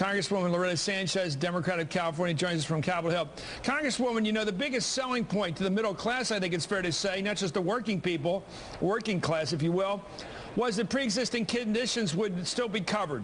Congresswoman Loretta Sanchez, Democrat of California, joins us from Capitol Hill. Congresswoman, you know, the biggest selling point to the middle class, I think it's fair to say, not just the working people, working class, if you will, was that pre-existing conditions would still be covered.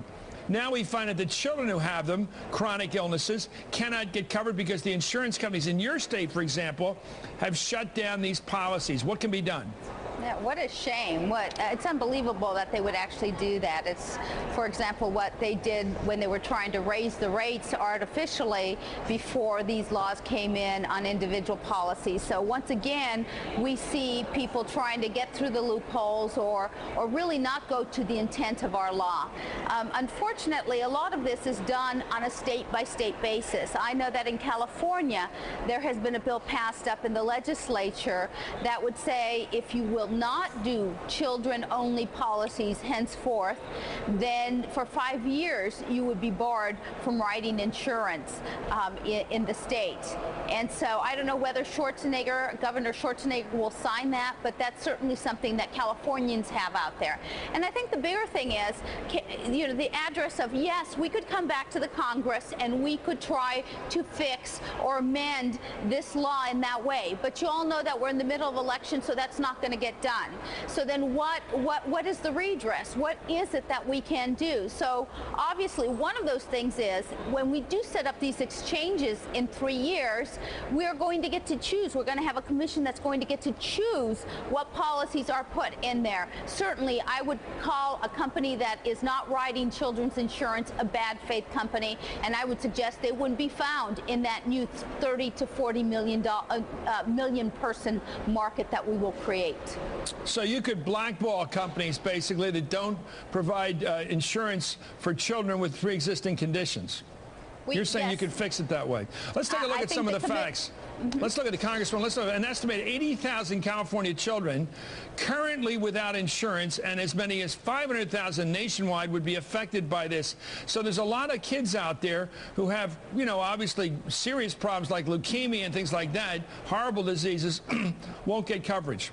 Now we find that the children who have them, chronic illnesses, cannot get covered because the insurance companies in your state, for example, have shut down these policies. What can be done? Yeah, what a shame. It's unbelievable that they would actually do that. It's, for example, what they did when they were trying to raise the rates artificially before these laws came in on individual policies. So once again, we see people trying to get through the loopholes or really not go to the intent of our law. Unfortunately, a lot of this is done on a state-by-state basis. I know that in California, there has been a bill passed up in the legislature that would say if you will not do children-only policies henceforth, then for 5 years you would be barred from writing insurance in the state. And so I don't know whether Governor Schwarzenegger will sign that, but that's certainly something that Californians have out there. And I think the bigger thing is, you know, the address of, yes, we could come back to the Congress and we could try to fix or amend this law in that way. But you all know that we're in the middle of election, so that's not going to get done. So then what is the redress? What is it that we can do? So obviously one of those things is when we do set up these exchanges in 3 years, we're going to get to choose. We're going to have a commission that's going to get to choose what policies are put in there. Certainly I would call a company that is not writing children's insurance a bad faith company, and I would suggest they wouldn't be found in that new 30 to 40 million person market that we will create. So you could blackball companies, basically, that don't provide insurance for children with pre-existing conditions. You're saying you could fix it that way. Let's take a look at some of the facts. Let's look at the Congresswoman. Let's look at an estimated 80,000 California children currently without insurance, and as many as 500,000 nationwide would be affected by this. So there's a lot of kids out there who have, you know, obviously serious problems like leukemia and things like that, horrible diseases, won't get coverage.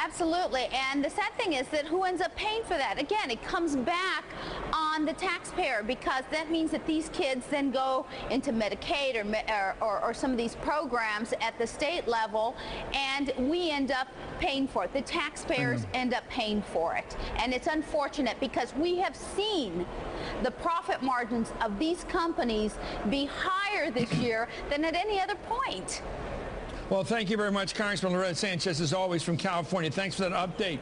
Absolutely, and the sad thing is that who ends up paying for that? Again, it comes back on the taxpayer, because that means that these kids then go into Medicaid or some of these programs at the state level, and we end up paying for it. The taxpayers end up paying for it, and it's unfortunate because we have seen the profit margins of these companies be higher this year than at any other point. Well, thank you very much, Congressman Loretta Sanchez, as always, from California. Thanks for that update.